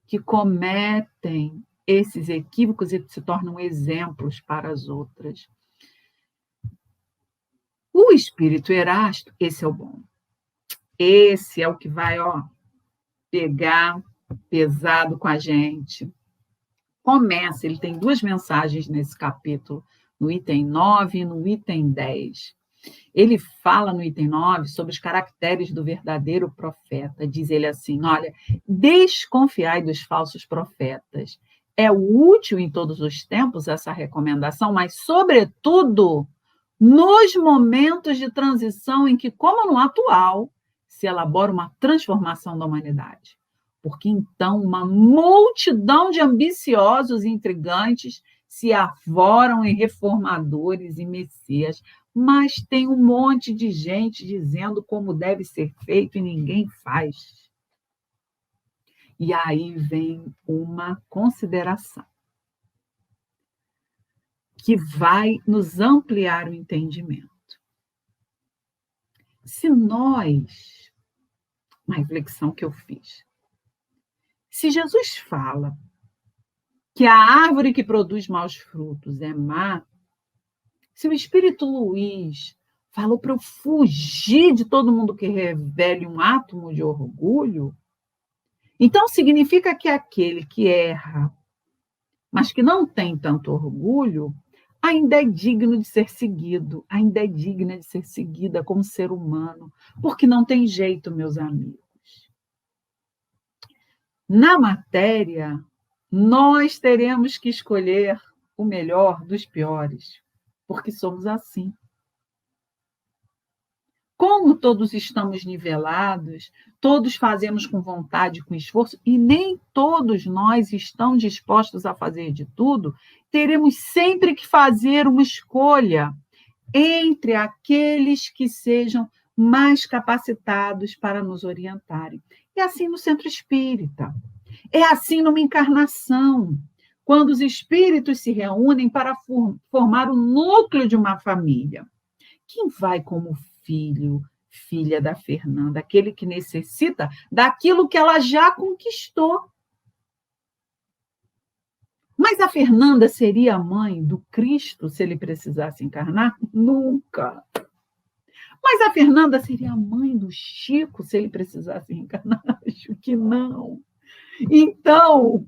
que cometem esses equívocos e se tornam exemplos para as outras. O espírito Erasto, esse é o bom. Esse é o que vai, pegar pesado com a gente. Começa, ele tem 2 mensagens nesse capítulo, no item 9 e no item 10. Ele fala no item 9 sobre os caracteres do verdadeiro profeta. Diz ele assim: olha, desconfiai dos falsos profetas. É útil em todos os tempos essa recomendação, mas, sobretudo, nos momentos de transição em que, como no atual, se elabora uma transformação da humanidade. Porque então uma multidão de ambiciosos e intrigantes se arvoram em reformadores e messias, mas tem um monte de gente dizendo como deve ser feito e ninguém faz. E aí vem uma consideração que vai nos ampliar o entendimento. Se nós, uma reflexão que eu fiz, se Jesus fala que a árvore que produz maus frutos é má, se o Espírito Luiz falou para eu fugir de todo mundo que revele um átomo de orgulho, então significa que aquele que erra, mas que não tem tanto orgulho, ainda é digno de ser seguido, ainda é digna de ser seguida como ser humano, porque não tem jeito, meus amigos. Na matéria, nós teremos que escolher o melhor dos piores, porque somos assim. Como todos estamos nivelados, todos fazemos com vontade, com esforço, e nem todos nós estão dispostos a fazer de tudo, teremos sempre que fazer uma escolha entre aqueles que sejam mais capacitados para nos orientarem. É assim no centro espírita. É assim numa encarnação, quando os espíritos se reúnem para formar o núcleo de uma família. Quem vai como filho, filha da Fernanda? Aquele que necessita daquilo que ela já conquistou. Mas a Fernanda seria a mãe do Cristo se ele precisasse encarnar? Nunca. Mas a Fernanda seria a mãe do Chico se ele precisasse encarnar? Acho que não. Então,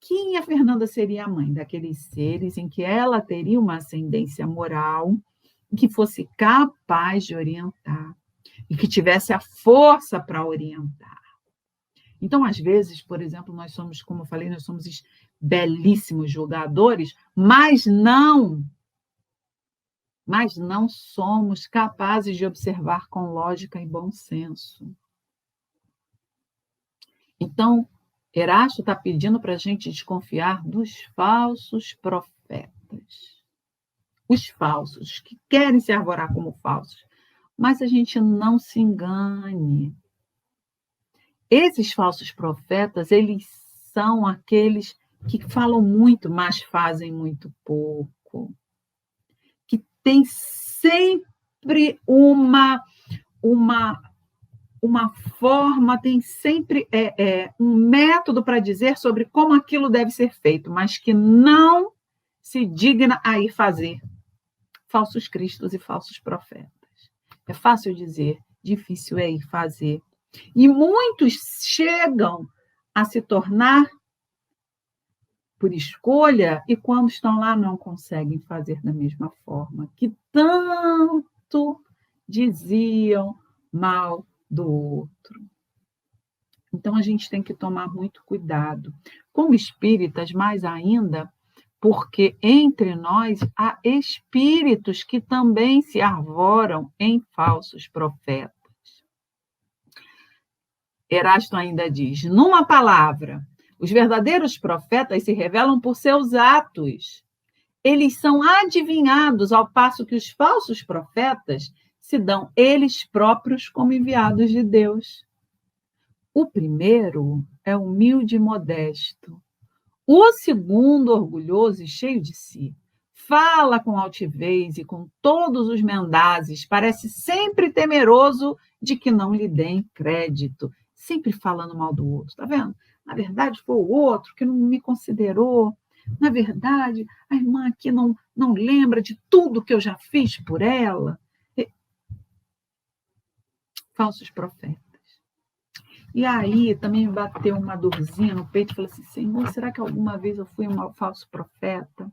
quem a Fernanda seria a mãe? Daqueles seres em que ela teria uma ascendência moral, que fosse capaz de orientar e que tivesse a força para orientar. Então, às vezes, por exemplo, nós somos, como eu falei, nós somos belíssimos julgadores, mas não somos capazes de observar com lógica e bom senso. Então, Erasto está pedindo para a gente desconfiar dos falsos profetas. Os falsos, que querem se arvorar como falsos. Mas a gente não se engane. Esses falsos profetas, eles são aqueles que falam muito, mas fazem muito pouco. Que tem sempre uma forma, tem sempre um método para dizer sobre como aquilo deve ser feito, mas que não se digna a ir fazer. Falsos cristos e falsos profetas. É fácil dizer, difícil é ir fazer. E muitos chegam a se tornar por escolha e quando estão lá não conseguem fazer da mesma forma que tanto diziam mal do outro. Então, a gente tem que tomar muito cuidado. Como espíritas, mais ainda, porque entre nós há espíritos que também se arvoram em falsos profetas. Erasto ainda diz, numa palavra, os verdadeiros profetas se revelam por seus atos. Eles são adivinhados, ao passo que os falsos profetas se dão eles próprios como enviados de Deus. O primeiro é humilde e modesto. O segundo, orgulhoso e cheio de si. Fala com altivez e com todos os mendazes, parece sempre temeroso de que não lhe deem crédito, sempre falando mal do outro, tá vendo? Na verdade, foi o outro que não me considerou. Na verdade, a irmã aqui não lembra de tudo que eu já fiz por ela. Falsos profetas. E aí também me bateu uma dorzinha no peito e falei assim, Senhor, será que alguma vez eu fui um falso profeta?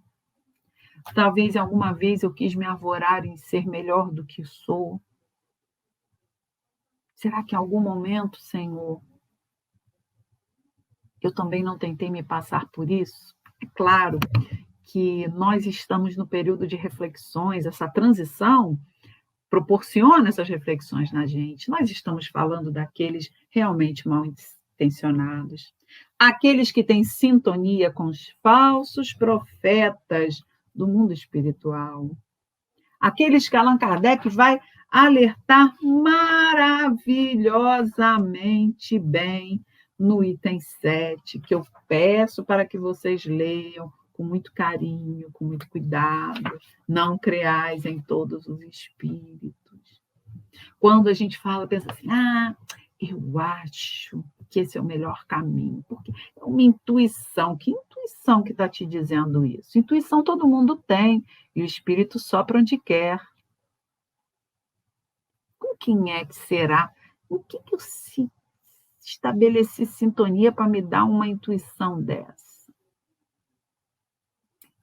Talvez alguma vez eu quis me arvorar em ser melhor do que sou. Será que em algum momento, Senhor, eu também não tentei me passar por isso? É claro que nós estamos no período de reflexões, essa transição proporciona essas reflexões na gente. Nós estamos falando daqueles realmente mal intencionados, aqueles que têm sintonia com os falsos profetas do mundo espiritual, aqueles que Allan Kardec vai alertar maravilhosamente bem no item 7, que eu peço para que vocês leiam com muito carinho, com muito cuidado. Não creais em todos os espíritos. Quando a gente fala, pensa assim, eu acho que esse é o melhor caminho, porque é uma intuição. Que intuição que está te dizendo isso? Intuição todo mundo tem, e o espírito sopra onde quer. Com quem é que será? O que eu estabeleci sintonia para me dar uma intuição dessa?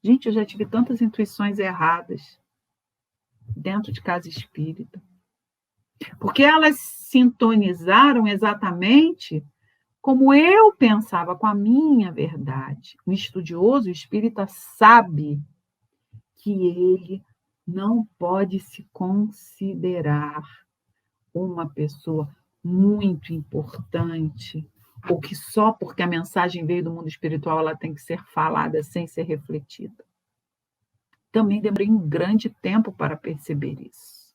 Gente, eu já tive tantas intuições erradas dentro de casa espírita, porque elas sintonizaram exatamente como eu pensava, com a minha verdade. O estudioso, o espírita, sabe que ele não pode se considerar uma pessoa muito importante, ou que só porque a mensagem veio do mundo espiritual ela tem que ser falada sem ser refletida. Também demorei um grande tempo para perceber isso.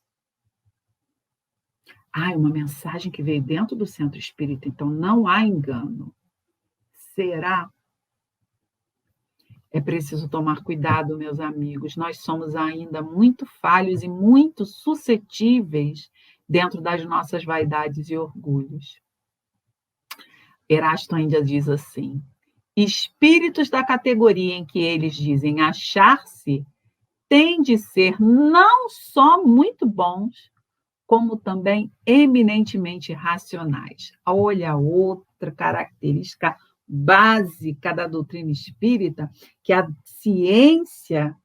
É uma mensagem que veio dentro do centro espírita, então não há engano. Será? É preciso tomar cuidado, meus amigos. Nós somos ainda muito falhos e muito suscetíveis dentro das nossas vaidades e orgulhos. Erasto ainda diz assim: espíritos da categoria em que eles dizem achar-se têm de ser não só muito bons, como também eminentemente racionais. Olha, outra característica básica da doutrina espírita, que é a ciência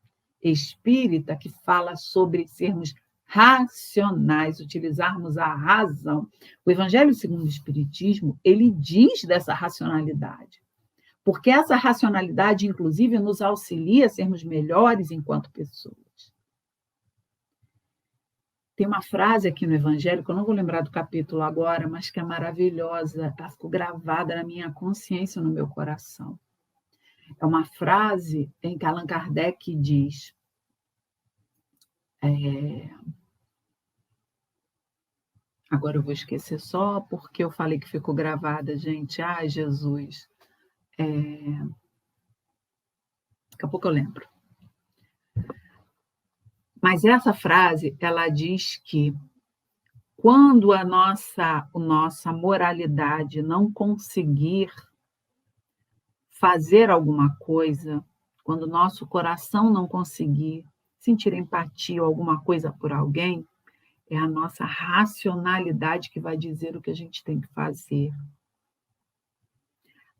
espírita, que fala sobre sermos racionais, utilizarmos a razão. O Evangelho segundo o Espiritismo, ele diz dessa racionalidade, porque essa racionalidade, inclusive, nos auxilia a sermos melhores enquanto pessoas. Tem uma frase aqui no Evangelho, que eu não vou lembrar do capítulo agora, mas que é maravilhosa, ela ficou gravada na minha consciência, no meu coração. É uma frase em que Allan Kardec diz, agora eu vou esquecer só porque eu falei que ficou gravada, gente. Ai, Jesus. Daqui a pouco eu lembro. Mas essa frase, ela diz que quando a nossa moralidade não conseguir fazer alguma coisa, quando o nosso coração não conseguir sentir empatia ou alguma coisa por alguém, é a nossa racionalidade que vai dizer o que a gente tem que fazer.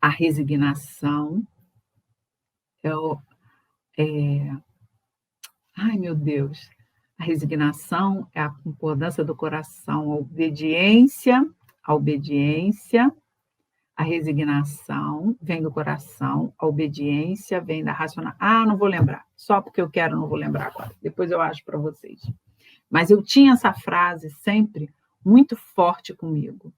A resignação ai, meu Deus! A resignação é a concordância do coração, a obediência, a resignação vem do coração, a obediência vem da racional. Não vou lembrar, só porque eu quero, não vou lembrar agora. Depois eu acho para vocês. Mas eu tinha essa frase sempre muito forte comigo.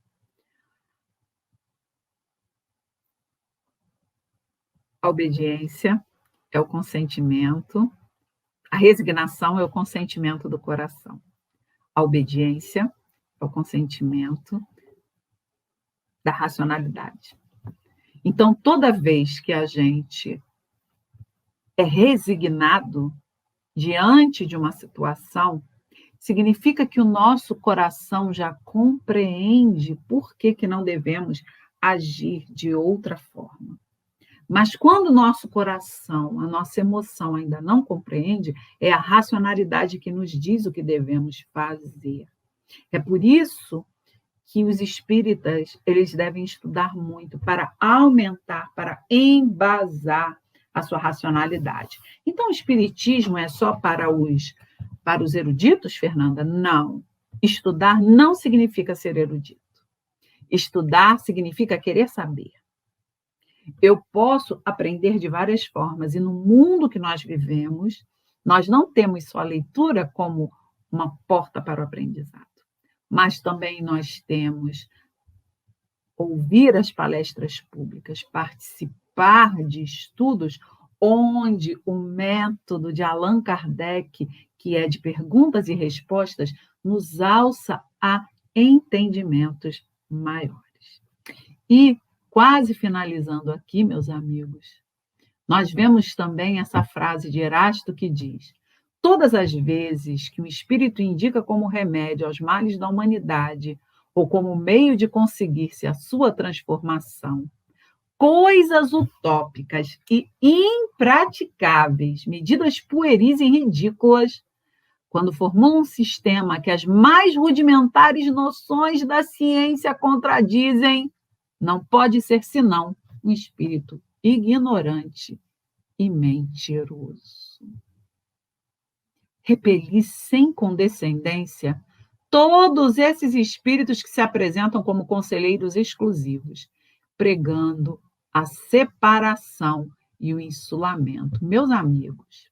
A obediência é o consentimento, a resignação é o consentimento do coração. a obediência, ao consentimento, da racionalidade. Então, toda vez que a gente é resignado diante de uma situação, significa que o nosso coração já compreende por que não devemos agir de outra forma. Mas quando o nosso coração, a nossa emoção ainda não compreende, é a racionalidade que nos diz o que devemos fazer. É por isso que os espíritas, eles devem estudar muito para aumentar, para embasar a sua racionalidade. Então, o espiritismo é só para os eruditos, Fernanda? Não. Estudar não significa ser erudito. Estudar significa querer saber. Eu posso aprender de várias formas, e no mundo que nós vivemos, nós não temos só a leitura como uma porta para o aprendizado, mas também nós temos ouvir as palestras públicas, participar de estudos onde o método de Allan Kardec, que é de perguntas e respostas, nos alça a entendimentos maiores. E, quase finalizando aqui, meus amigos, nós vemos também essa frase de Erasto que diz: todas as vezes que o espírito indica como remédio aos males da humanidade ou como meio de conseguir-se a sua transformação, coisas utópicas e impraticáveis, medidas pueris e ridículas, quando formula um sistema que as mais rudimentares noções da ciência contradizem, não pode ser senão um espírito ignorante e mentiroso. Repelir sem condescendência todos esses espíritos que se apresentam como conselheiros exclusivos, pregando a separação e o insulamento. Meus amigos,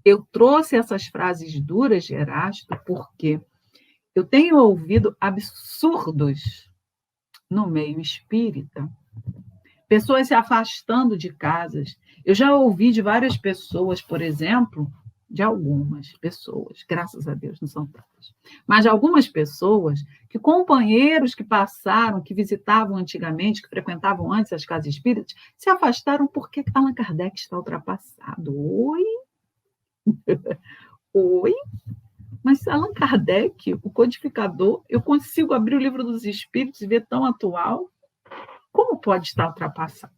eu trouxe essas frases duras de Erasto porque eu tenho ouvido absurdos no meio espírita, pessoas se afastando de casas. Eu já ouvi de várias pessoas, por exemplo, de algumas pessoas, graças a Deus, não são tantas, mas de algumas pessoas que companheiros que passaram, que visitavam antigamente, que frequentavam antes as casas espíritas, se afastaram porque Allan Kardec está ultrapassado. Oi? Oi? Mas Allan Kardec, o codificador, eu consigo abrir o livro dos Espíritos e ver tão atual? Como pode estar ultrapassado?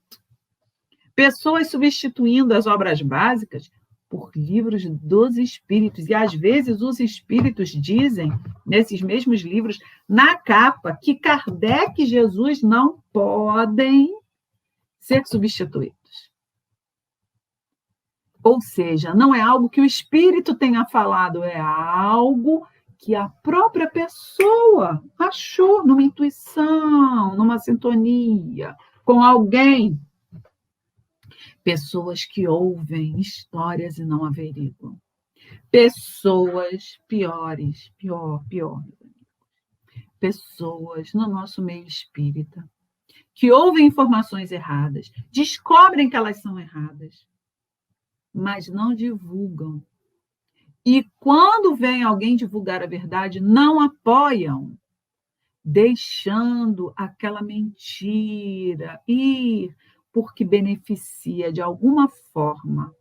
Pessoas substituindo as obras básicas por livros dos Espíritos. E, às vezes, os Espíritos dizem, nesses mesmos livros, na capa, que Kardec e Jesus não podem ser substituídos. Ou seja, não é algo que o Espírito tenha falado, é algo que a própria pessoa achou numa intuição, numa sintonia, com alguém. Pessoas que ouvem histórias e não averiguam. Pessoas piores, pior. Pessoas no nosso meio espírita que ouvem informações erradas, descobrem que elas são erradas, mas não divulgam. E quando vem alguém divulgar a verdade, não apoiam, deixando aquela mentira ir, porque beneficia de alguma forma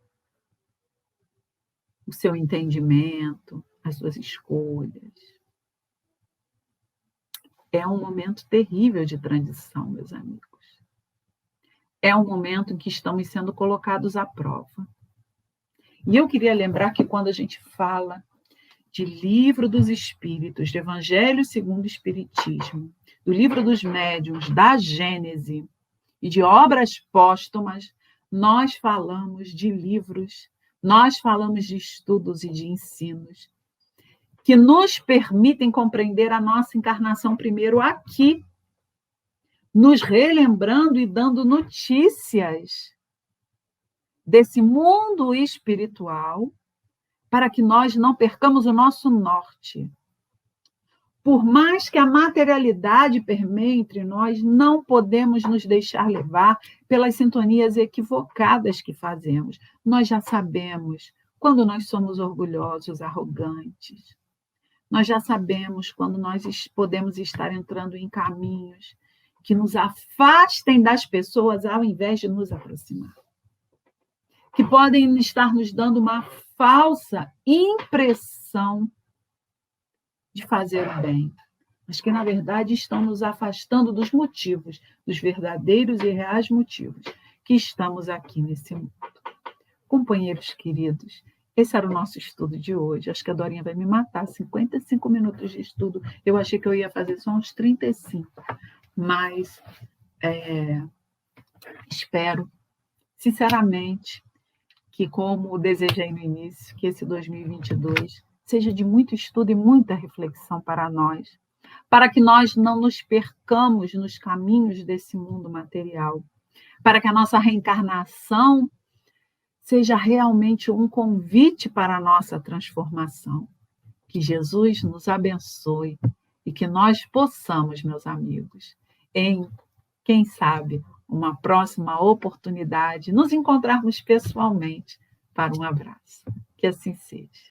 o seu entendimento, as suas escolhas. É um momento terrível de transição, meus amigos. É um momento em que estamos sendo colocados à prova. E eu queria lembrar que quando a gente fala de Livro dos Espíritos, de Evangelho segundo o Espiritismo, do Livro dos Médiuns, da Gênese e de obras póstumas, nós falamos de livros, nós falamos de estudos e de ensinos que nos permitem compreender a nossa encarnação primeiro aqui, nos relembrando e dando notícias desse mundo espiritual, para que nós não percamos o nosso norte. Por mais que a materialidade permeie entre nós, não podemos nos deixar levar pelas sintonias equivocadas que fazemos. Nós já sabemos quando nós somos orgulhosos, arrogantes. Nós já sabemos quando nós podemos estar entrando em caminhos que nos afastem das pessoas ao invés de nos aproximar. Que podem estar nos dando uma falsa impressão de fazer o bem, mas que, na verdade, estão nos afastando dos motivos, dos verdadeiros e reais motivos que estamos aqui nesse mundo. Companheiros queridos, esse era o nosso estudo de hoje. Acho que a Dorinha vai me matar. 55 minutos de estudo. Eu achei que eu ia fazer só uns 35. Mas espero, sinceramente, que, como desejei no início, que esse 2022 seja de muito estudo e muita reflexão para nós, para que nós não nos percamos nos caminhos desse mundo material, para que a nossa reencarnação seja realmente um convite para a nossa transformação. Que Jesus nos abençoe e que nós possamos, meus amigos, em, quem sabe, uma próxima oportunidade, nos encontrarmos pessoalmente para um abraço. Que assim seja.